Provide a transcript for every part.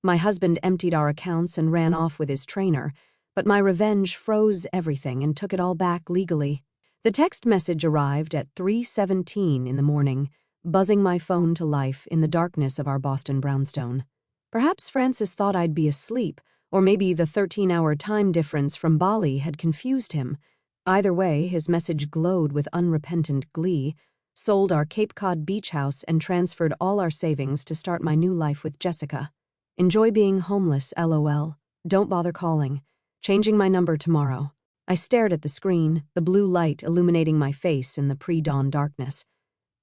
My husband emptied our accounts and ran off with his trainer, but my revenge froze everything and took it all back legally. The text message arrived at 3:17 in the morning, buzzing my phone to life in the darkness of our Boston brownstone. Perhaps Francis thought I'd be asleep, or maybe the 13-hour time difference from Bali had confused him. Either way, his message glowed with unrepentant glee, sold our Cape Cod beach house and transferred all our savings to start my new life with Jessica. Enjoy being homeless, LOL. Don't bother calling. Changing my number tomorrow. I stared at the screen, the blue light illuminating my face in the pre-dawn darkness.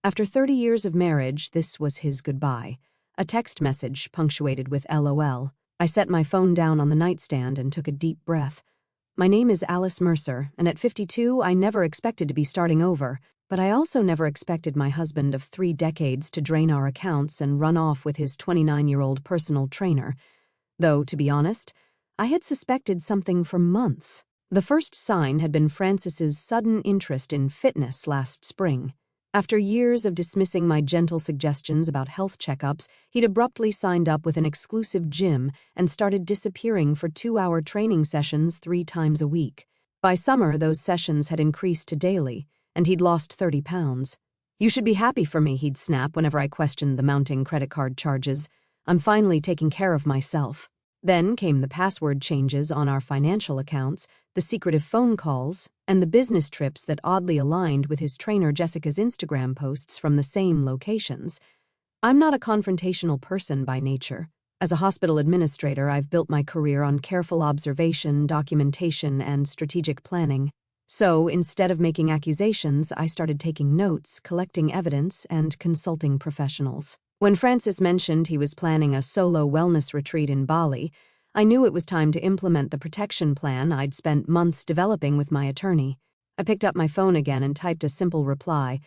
After 30 years of marriage, this was his goodbye. A text message punctuated with LOL. I set my phone down on the nightstand and took a deep breath. My name is Alice Mercer, and at 52, I never expected to be starting over, but I also never expected my husband of 3 decades to drain our accounts and run off with his 29-year-old personal trainer. Though, to be honest, I had suspected something for months. The first sign had been Francis's sudden interest in fitness last spring. After years of dismissing my gentle suggestions about health checkups, he'd abruptly signed up with an exclusive gym and started disappearing for 2-hour training sessions 3 times a week. By summer, those sessions had increased to daily, and he'd lost 30 pounds. "You should be happy for me," he'd snap whenever I questioned the mounting credit card charges. "I'm finally taking care of myself." Then came the password changes on our financial accounts, the secretive phone calls, and the business trips that oddly aligned with his trainer Jessica's Instagram posts from the same locations. I'm not a confrontational person by nature. As a hospital administrator, I've built my career on careful observation, documentation, and strategic planning. So, instead of making accusations, I started taking notes, collecting evidence, and consulting professionals. When Francis mentioned he was planning a solo wellness retreat in Bali, I knew it was time to implement the protection plan I'd spent months developing with my attorney. I picked up my phone again and typed a simple reply,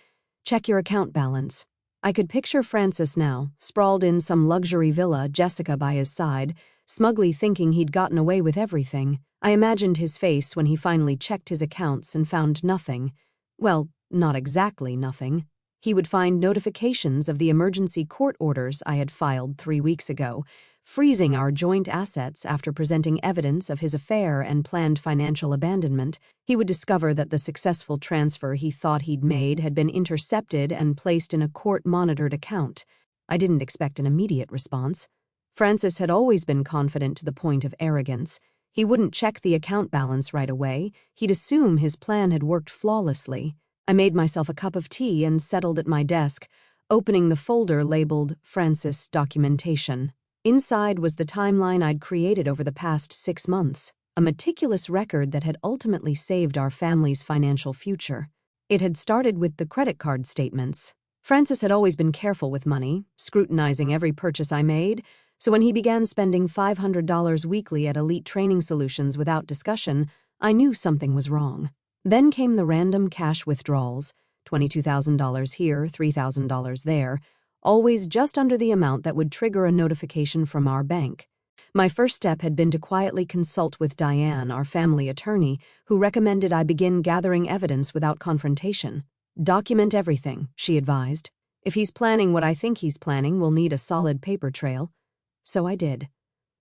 "Check your account balance." I could picture Francis now, sprawled in some luxury villa, Jessica by his side, smugly thinking he'd gotten away with everything. I imagined his face when he finally checked his accounts and found nothing. Well, not exactly nothing. He would find notifications of the emergency court orders I had filed 3 weeks ago, freezing our joint assets after presenting evidence of his affair and planned financial abandonment. He would discover that the successful transfer he thought he'd made had been intercepted and placed in a court-monitored account. I didn't expect an immediate response. Francis had always been confident to the point of arrogance. He wouldn't check the account balance right away. He'd assume his plan had worked flawlessly. I made myself a cup of tea and settled at my desk, opening the folder labeled Francis Documentation. Inside was the timeline I'd created over the past 6 months, a meticulous record that had ultimately saved our family's financial future. It had started with the credit card statements. Francis had always been careful with money, scrutinizing every purchase I made, so when he began spending $500 weekly at Elite Training Solutions without discussion, I knew something was wrong. Then came the random cash withdrawals, $22,000 here, $3,000 there, always just under the amount that would trigger a notification from our bank. My first step had been to quietly consult with Diane, our family attorney, who recommended I begin gathering evidence without confrontation. "Document everything," she advised. "If he's planning what I think he's planning, we'll need a solid paper trail." So I did.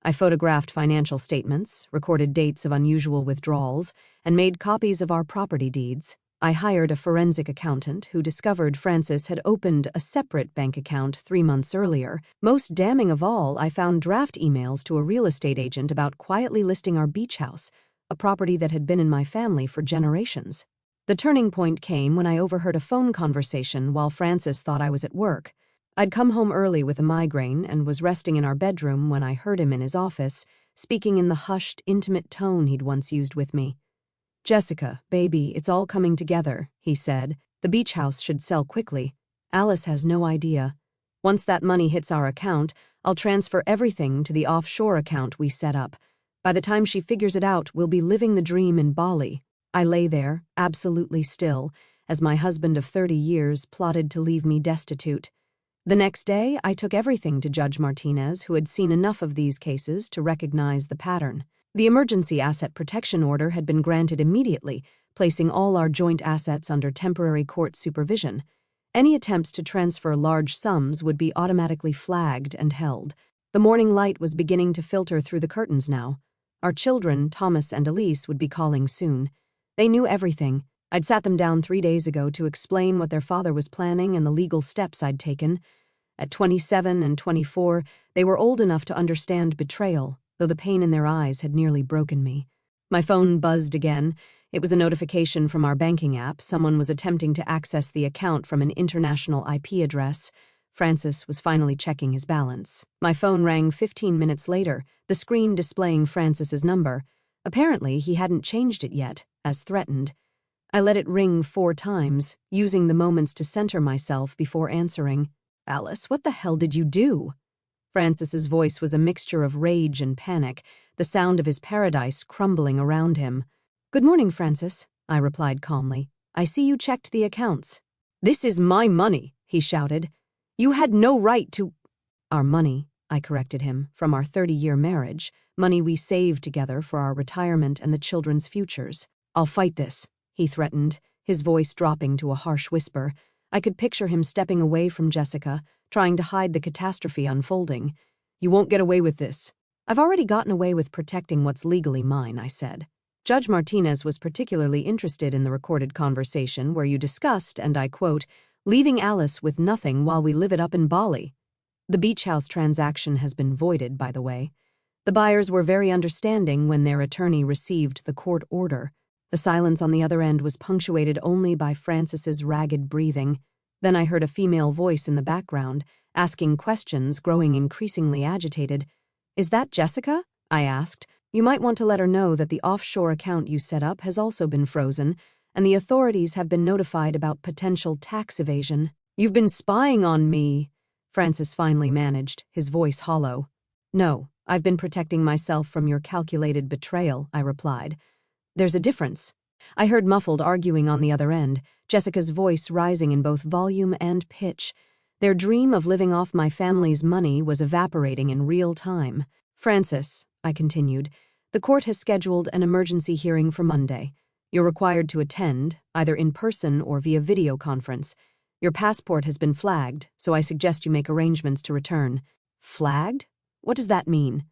I photographed financial statements, recorded dates of unusual withdrawals, and made copies of our property deeds. I hired a forensic accountant who discovered Francis had opened a separate bank account 3 months earlier. Most damning of all, I found draft emails to a real estate agent about quietly listing our beach house, a property that had been in my family for generations. The turning point came when I overheard a phone conversation while Francis thought I was at work. I'd come home early with a migraine and was resting in our bedroom when I heard him in his office, speaking in the hushed, intimate tone he'd once used with me. "Jessica, baby, it's all coming together," he said. "The beach house should sell quickly. Alice has no idea. Once that money hits our account, I'll transfer everything to the offshore account we set up. By the time she figures it out, we'll be living the dream in Bali." I lay there, absolutely still, as my husband of 30 years plotted to leave me destitute. The next day, I took everything to Judge Martinez, who had seen enough of these cases to recognize the pattern. The emergency asset protection order had been granted immediately, placing all our joint assets under temporary court supervision. Any attempts to transfer large sums would be automatically flagged and held. The morning light was beginning to filter through the curtains now. Our children, Thomas and Elise, would be calling soon. They knew everything. I'd sat them down 3 days ago to explain what their father was planning and the legal steps I'd taken. At 27 and 24, they were old enough to understand betrayal, though the pain in their eyes had nearly broken me. My phone buzzed again. It was a notification from our banking app. Someone was attempting to access the account from an international IP address. Francis was finally checking his balance. My phone rang 15 minutes later, the screen displaying Francis's number. Apparently, he hadn't changed it yet, as threatened. I let it ring 4 times, using the moments to center myself before answering. "Alice, what the hell did you do?" Francis's voice was a mixture of rage and panic, the sound of his paradise crumbling around him. "Good morning, Francis," I replied calmly. "I see you checked the accounts." "This is my money," he shouted. "You had no right to—" "Our money," I corrected him, "from our 30-year marriage, money we saved together for our retirement and the children's futures. I'll fight this," he threatened, his voice dropping to a harsh whisper. I could picture him stepping away from Jessica, trying to hide the catastrophe unfolding. "You won't get away with this." "I've already gotten away with protecting what's legally mine," I said. Judge Martinez was particularly interested in the recorded conversation where you discussed, and I quote, "leaving Alice with nothing while we live it up in Bali." The beach house transaction has been voided, by the way. The buyers were very understanding when their attorney received the court order. The silence on the other end was punctuated only by Francis's ragged breathing. Then I heard a female voice in the background, asking questions, growing increasingly agitated. "Is that Jessica?" I asked. "You might want to let her know that the offshore account you set up has also been frozen, and the authorities have been notified about potential tax evasion." "You've been spying on me," Francis finally managed, his voice hollow. "No, I've been protecting myself from your calculated betrayal," I replied. "There's a difference." I heard muffled arguing on the other end, Jessica's voice rising in both volume and pitch. Their dream of living off my family's money was evaporating in real time. "Francis," I continued, "the court has scheduled an emergency hearing for Monday. You're required to attend, either in person or via video conference. Your passport has been flagged, so I suggest you make arrangements to return." "Flagged? What does that mean?"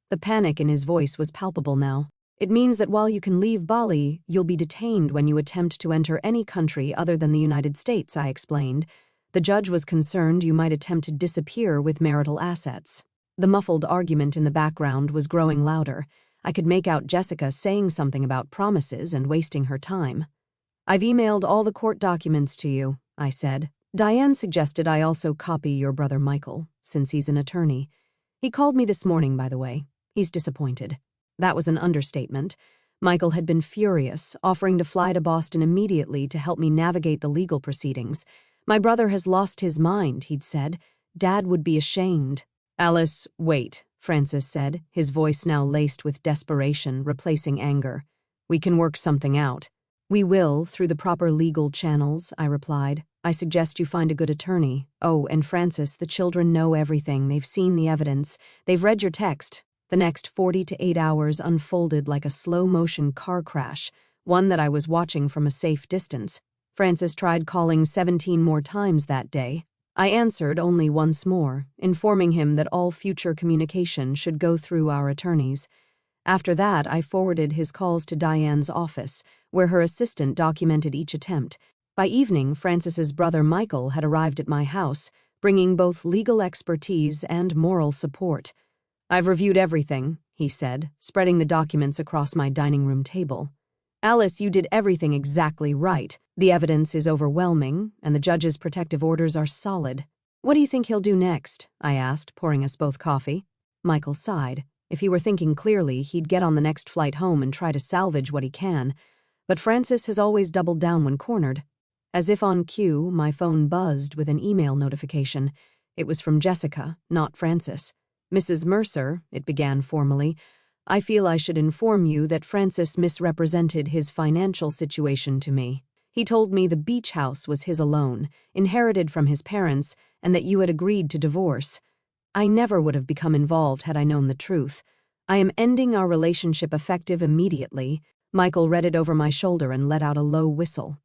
The panic in his voice was palpable now. "It means that while you can leave Bali, you'll be detained when you attempt to enter any country other than the United States," I explained. "The judge was concerned you might attempt to disappear with marital assets." The muffled argument in the background was growing louder. I could make out Jessica saying something about promises and wasting her time. "I've emailed all the court documents to you," I said. "Diane suggested I also copy your brother Michael, since he's an attorney. He called me this morning, by the way. He's disappointed." That was an understatement. Michael had been furious, offering to fly to Boston immediately to help me navigate the legal proceedings. "My brother has lost his mind," he'd said. "Dad would be ashamed." "Alice, wait," Francis said, his voice now laced with desperation, replacing anger. "We can work something out." "We will, through the proper legal channels," I replied. "I suggest you find a good attorney. Oh, and Francis, the children know everything. They've seen the evidence. They've read your text." The next 40 to 8 hours unfolded like a slow-motion car crash, one that I was watching from a safe distance. Francis tried calling 17 more times that day. I answered only once more, informing him that all future communication should go through our attorneys. After that, I forwarded his calls to Diane's office, where her assistant documented each attempt. By evening, Francis's brother Michael had arrived at my house, bringing both legal expertise and moral support. "I've reviewed everything," he said, spreading the documents across my dining room table. "Alice, you did everything exactly right. The evidence is overwhelming, and the judge's protective orders are solid." "What do you think he'll do next?" I asked, pouring us both coffee. Michael sighed. If he were thinking clearly, he'd get on the next flight home and try to salvage what he can. But Francis has always doubled down when cornered. As if on cue, my phone buzzed with an email notification. It was from Jessica, not Francis. "Mrs. Mercer," it began formally, "I feel I should inform you that Francis misrepresented his financial situation to me. He told me the beach house was his alone, inherited from his parents, and that you had agreed to divorce. I never would have become involved had I known the truth. I am ending our relationship effective immediately." Michael read it over my shoulder and let out a low whistle.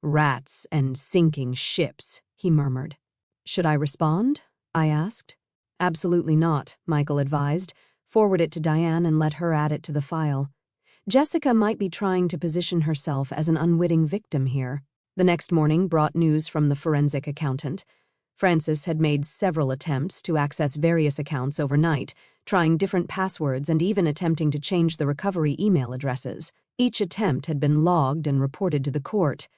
"Rats and sinking ships," he murmured. "Should I respond?" I asked. Absolutely not, Michael advised. Forward it to Diane and let her add it to the file. Jessica might be trying to position herself as an unwitting victim here. The next morning brought news from the forensic accountant. Francis had made several attempts to access various accounts overnight, trying different passwords and even attempting to change the recovery email addresses. Each attempt had been logged and reported to the court.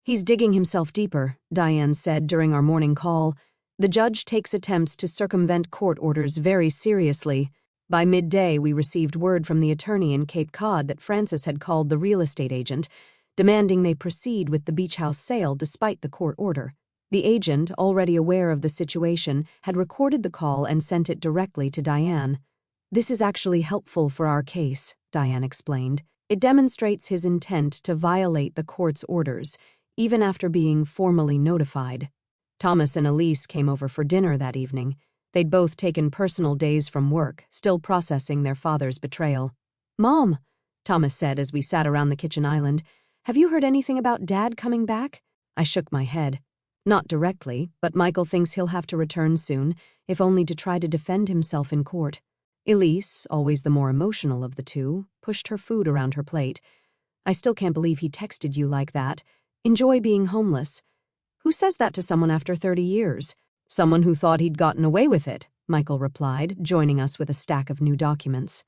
"He's digging himself deeper," Diane said during our morning call. "The judge takes attempts to circumvent court orders very seriously." By midday, we received word from the attorney in Cape Cod that Francis had called the real estate agent, demanding they proceed with the beach house sale despite the court order. The agent, already aware of the situation, had recorded the call and sent it directly to Diane. "This is actually helpful for our case," Diane explained. "It demonstrates his intent to violate the court's orders, even after being formally notified." Thomas and Elise came over for dinner that evening. They'd both taken personal days from work, still processing their father's betrayal. "Mom," Thomas said as we sat around the kitchen island, "have you heard anything about Dad coming back?" I shook my head. "Not directly, but Michael thinks he'll have to return soon, if only to try to defend himself in court." Elise, always the more emotional of the two, pushed her food around her plate. "I still can't believe he texted you like that. Enjoy being homeless." "Who says that to someone after 30 years? Someone who thought he'd gotten away with it," Michael replied, joining us with a stack of new documents.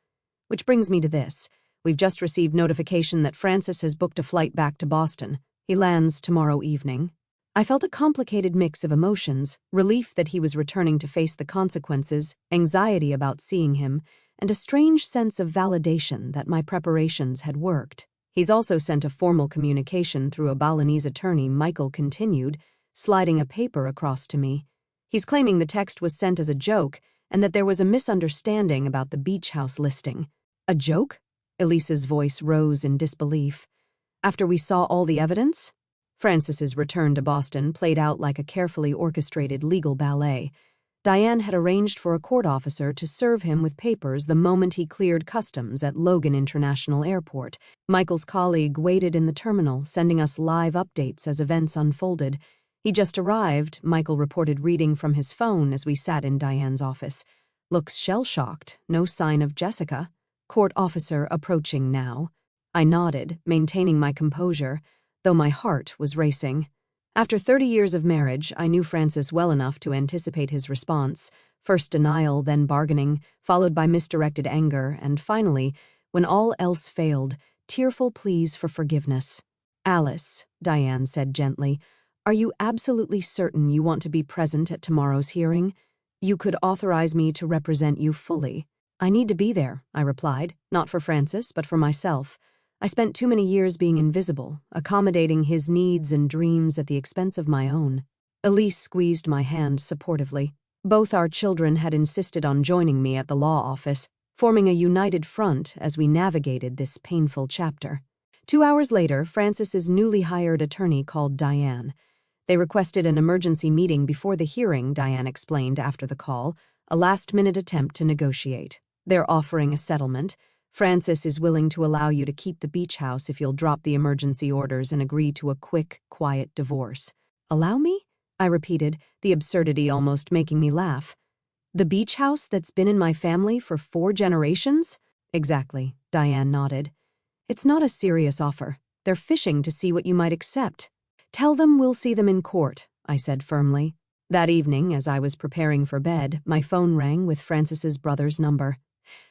"Which brings me to this. We've just received notification that Francis has booked a flight back to Boston. He lands tomorrow evening." I felt a complicated mix of emotions, relief that he was returning to face the consequences, anxiety about seeing him, and a strange sense of validation that my preparations had worked. "He's also sent a formal communication through a Balinese attorney," Michael continued, sliding a paper across to me. "He's claiming the text was sent as a joke and that there was a misunderstanding about the beach house listing." "A joke?" Elise's voice rose in disbelief. "After we saw all the evidence?" Francis's return to Boston played out like a carefully orchestrated legal ballet. Diane had arranged for a court officer to serve him with papers the moment he cleared customs at Logan International Airport. Michael's colleague waited in the terminal, sending us live updates as events unfolded. "He just arrived," Michael reported, reading from his phone as we sat in Diane's office. "Looks shell-shocked, no sign of Jessica. Court officer approaching now." I nodded, maintaining my composure, though my heart was racing. After 30 years of marriage, I knew Francis well enough to anticipate his response. First denial, then bargaining, followed by misdirected anger, and finally, when all else failed, tearful pleas for forgiveness. "Alice," Diane said gently, "are you absolutely certain you want to be present at tomorrow's hearing? You could authorize me to represent you fully." "I need to be there," I replied, not for Francis, but for myself. I spent too many years being invisible, accommodating his needs and dreams at the expense of my own. Elise squeezed my hand supportively. Both our children had insisted on joining me at the law office, forming a united front as we navigated this painful chapter. 2 hours later, Francis's newly hired attorney called Diane. They requested an emergency meeting before the hearing, Diane explained after the call, a last-minute attempt to negotiate. "They're offering a settlement. Francis is willing to allow you to keep the beach house if you'll drop the emergency orders and agree to a quick, quiet divorce." "Allow me?" I repeated, the absurdity almost making me laugh. "The beach house that's been in my family for 4 generations?" "Exactly," Diane nodded. "It's not a serious offer. They're fishing to see what you might accept." "Tell them we'll see them in court," I said firmly. That evening, as I was preparing for bed, my phone rang with Francis's brother's number.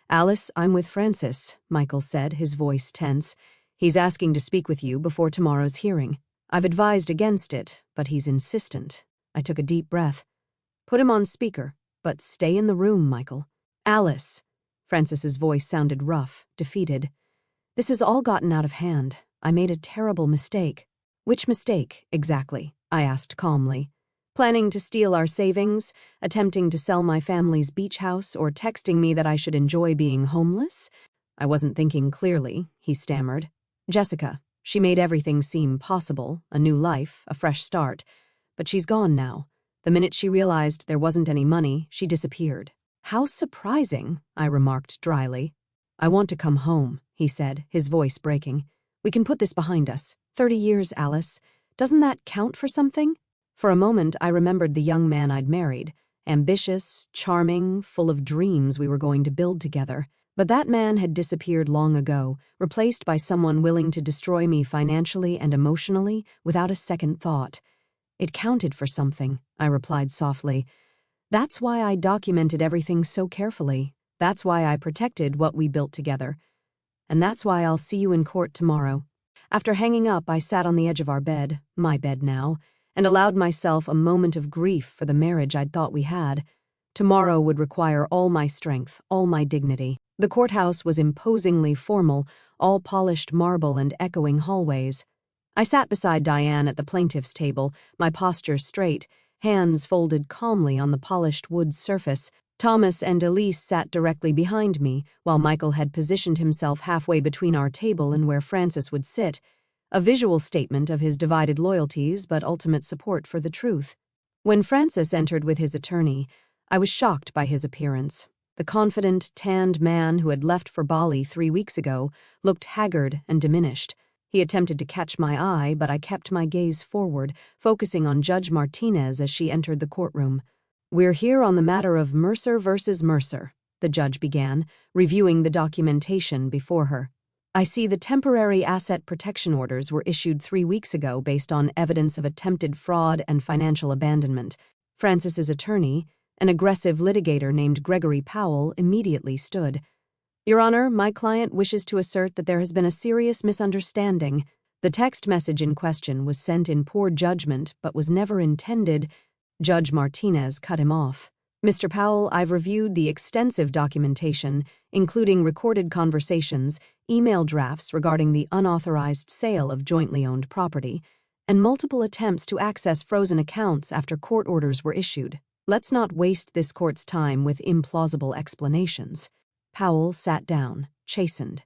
"Alice, I'm with Francis," Michael said, his voice tense. "He's asking to speak with you before tomorrow's hearing. I've advised against it, but he's insistent." I took a deep breath. "Put him on speaker, but stay in the room, Michael." "Alice." Francis's voice sounded rough, defeated. "This has all gotten out of hand. I made a terrible mistake." "Which mistake, exactly?" I asked calmly. "Planning to steal our savings, attempting to sell my family's beach house, or texting me that I should enjoy being homeless?" "I wasn't thinking clearly," he stammered. "Jessica, she made everything seem possible, a new life, a fresh start. But she's gone now. The minute she realized there wasn't any money, she disappeared." "How surprising," I remarked dryly. "I want to come home," he said, his voice breaking. "We can put this behind us. 30 years, Alice. Doesn't that count for something?" For a moment, I remembered the young man I'd married, Ambitious, charming, full of dreams we were going to build together. But that man had disappeared long ago, replaced by someone willing to destroy me financially and emotionally without a second thought. It counted for something, I replied softly. That's why I documented everything so carefully. That's why I protected what we built together. And that's why I'll see you in court tomorrow. After hanging up, I sat on the edge of our bed, my bed now, and allowed myself a moment of grief for the marriage I'd thought we had. Tomorrow would require all my strength, all my dignity. The courthouse was imposingly formal, all polished marble and echoing hallways. I sat beside Diane at the plaintiff's table, my posture straight, hands folded calmly on the polished wood surface. Thomas and Elise sat directly behind me, while Michael had positioned himself halfway between our table and where Francis would sit, a visual statement of his divided loyalties but ultimate support for the truth. When Francis entered with his attorney, I was shocked by his appearance. The confident, tanned man who had left for Bali 3 weeks ago looked haggard and diminished. He attempted to catch my eye, but I kept my gaze forward, focusing on Judge Martinez as she entered the courtroom. "We're here on the matter of Mercer versus Mercer," the judge began, reviewing the documentation before her. "I see the temporary asset protection orders were issued 3 weeks ago based on evidence of attempted fraud and financial abandonment." Francis's attorney, an aggressive litigator named Gregory Powell, immediately stood. "Your Honor, my client wishes to assert that there has been a serious misunderstanding. The text message in question was sent in poor judgment but was never intended." Judge Martinez cut him off. "Mr. Powell, I've reviewed the extensive documentation, including recorded conversations, email drafts regarding the unauthorized sale of jointly owned property, and multiple attempts to access frozen accounts after court orders were issued. Let's not waste this court's time with implausible explanations." Powell sat down, chastened.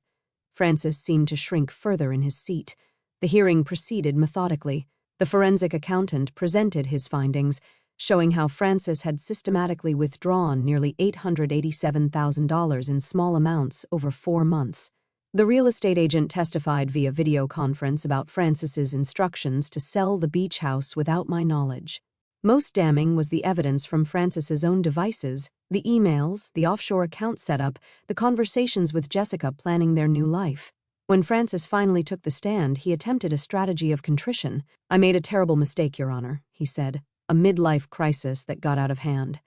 Francis seemed to shrink further in his seat. The hearing proceeded methodically. The forensic accountant presented his findings, showing how Francis had systematically withdrawn nearly $887,000 in small amounts over 4 months. The real estate agent testified via video conference about Francis's instructions to sell the beach house without my knowledge. Most damning was the evidence from Francis's own devices, the emails, the offshore account setup, the conversations with Jessica planning their new life. When Francis finally took the stand, he attempted a strategy of contrition. "I made a terrible mistake, Your Honor," he said, "a midlife crisis that got out of hand.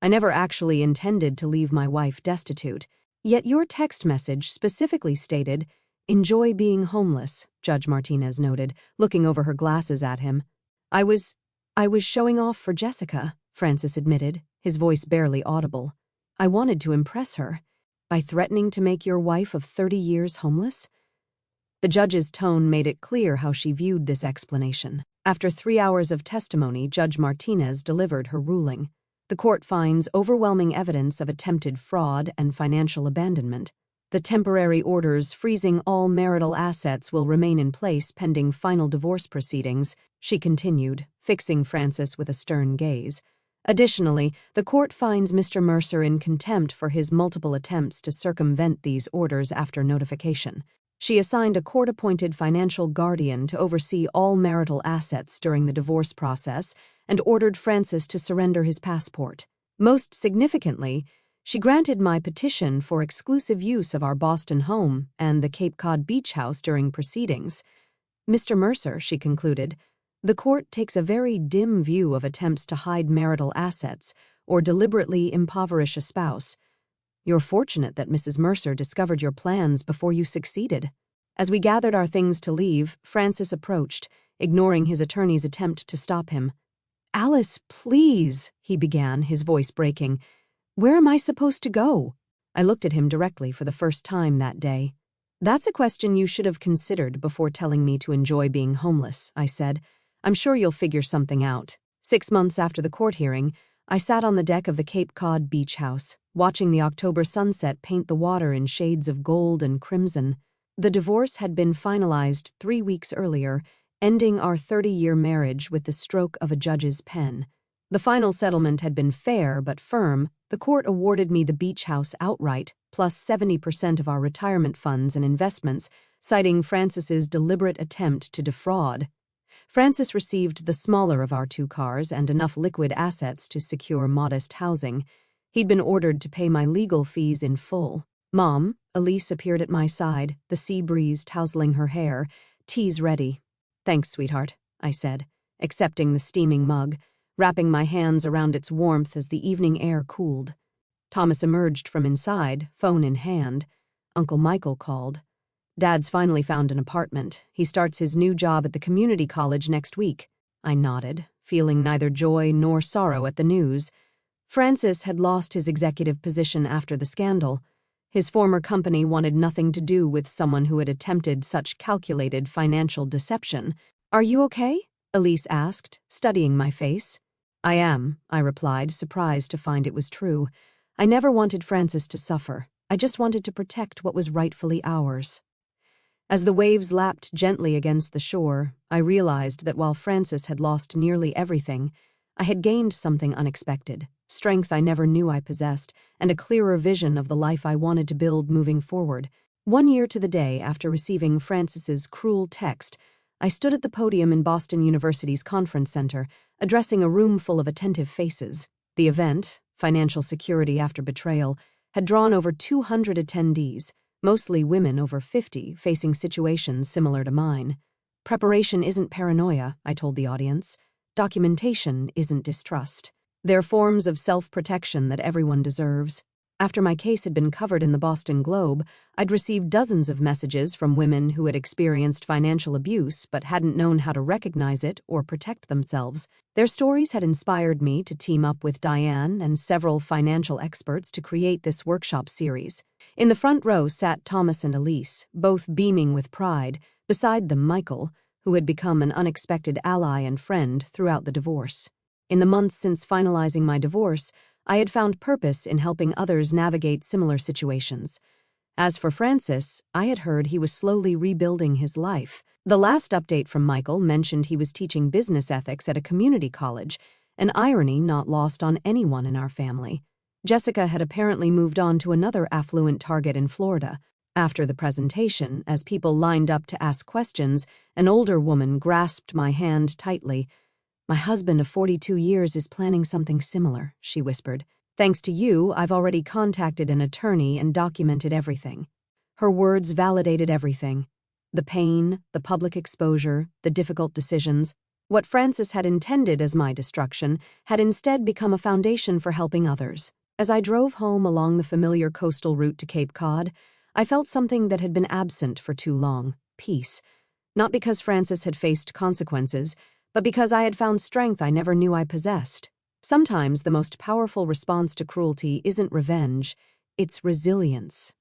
I never actually intended to leave my wife destitute. Yet your text message specifically stated, 'Enjoy being homeless,'" Judge Martinez noted, looking over her glasses at him. I was showing off for Jessica," Francis admitted, his voice barely audible. "I wanted to impress her. By threatening to make your wife of 30 years homeless?" The judge's tone made it clear how she viewed this explanation. After 3 hours of testimony, Judge Martinez delivered her ruling. The court finds overwhelming evidence of attempted fraud and financial abandonment. The temporary orders freezing all marital assets will remain in place pending final divorce proceedings, she continued, fixing Francis with a stern gaze. Additionally, the court finds Mr. Mercer in contempt for his multiple attempts to circumvent these orders after notification. She assigned a court-appointed financial guardian to oversee all marital assets during the divorce process and ordered Francis to surrender his passport. Most significantly, she granted my petition for exclusive use of our Boston home and the Cape Cod beach house during proceedings. "Mr. Mercer," she concluded, "the court takes a very dim view of attempts to hide marital assets or deliberately impoverish a spouse. You're fortunate that Mrs. Mercer discovered your plans before you succeeded." As we gathered our things to leave, Francis approached, ignoring his attorney's attempt to stop him. "Alice, please," he began, his voice breaking. "Where am I supposed to go?" I looked at him directly for the first time that day. "That's a question you should have considered before telling me to enjoy being homeless," I said. "I'm sure you'll figure something out." 6 months after the court hearing, I sat on the deck of the Cape Cod beach house, watching the October sunset paint the water in shades of gold and crimson. The divorce had been finalized 3 weeks earlier, ending our 30-year marriage with the stroke of a judge's pen. The final settlement had been fair but firm. The court awarded me the beach house outright, plus 70% of our retirement funds and investments, citing Francis's deliberate attempt to defraud. Francis received the smaller of our two cars and enough liquid assets to secure modest housing. He'd been ordered to pay my legal fees in full. "Mom," Elise appeared at my side, the sea breeze tousling her hair. "Tea's ready." "Thanks, sweetheart," I said, accepting the steaming mug, wrapping my hands around its warmth as the evening air cooled. Thomas emerged from inside, phone in hand. Uncle Michael called. "Dad's finally found an apartment. He starts his new job at the community college next week." I nodded, feeling neither joy nor sorrow at the news. Francis had lost his executive position after the scandal. His former company wanted nothing to do with someone who had attempted such calculated financial deception. "Are you okay?" Elise asked, studying my face. "I am," I replied, surprised to find it was true. I never wanted Francis to suffer. I just wanted to protect what was rightfully ours. As the waves lapped gently against the shore, I realized that while Francis had lost nearly everything, I had gained something unexpected, strength I never knew I possessed, and a clearer vision of the life I wanted to build moving forward. 1 year to the day after receiving Francis's cruel text, I stood at the podium in Boston University's conference center, addressing a room full of attentive faces. The event, Financial Security After Betrayal, had drawn over 200 attendees, mostly women over 50 facing situations similar to mine. "Preparation isn't paranoia," I told the audience. "Documentation isn't distrust. They're forms of self-protection that everyone deserves." After my case had been covered in the Boston Globe, I'd received dozens of messages from women who had experienced financial abuse but hadn't known how to recognize it or protect themselves. Their stories had inspired me to team up with Diane and several financial experts to create this workshop series. In the front row sat Thomas and Elise, both beaming with pride, beside them Michael, who had become an unexpected ally and friend throughout the divorce. In the months since finalizing my divorce, I had found purpose in helping others navigate similar situations. As for Francis, I had heard he was slowly rebuilding his life. The last update from Michael mentioned he was teaching business ethics at a community college, an irony not lost on anyone in our family. Jessica had apparently moved on to another affluent target in Florida. After the presentation, as people lined up to ask questions, an older woman grasped my hand tightly. "My husband of 42 years is planning something similar," she whispered. "Thanks to you, I've already contacted an attorney and documented everything." Her words validated everything. The pain, the public exposure, the difficult decisions. What Francis had intended as my destruction had instead become a foundation for helping others. As I drove home along the familiar coastal route to Cape Cod, I felt something that had been absent for too long: peace. Not because Francis had faced consequences, but because I had found strength I never knew I possessed. Sometimes the most powerful response to cruelty isn't revenge, it's resilience.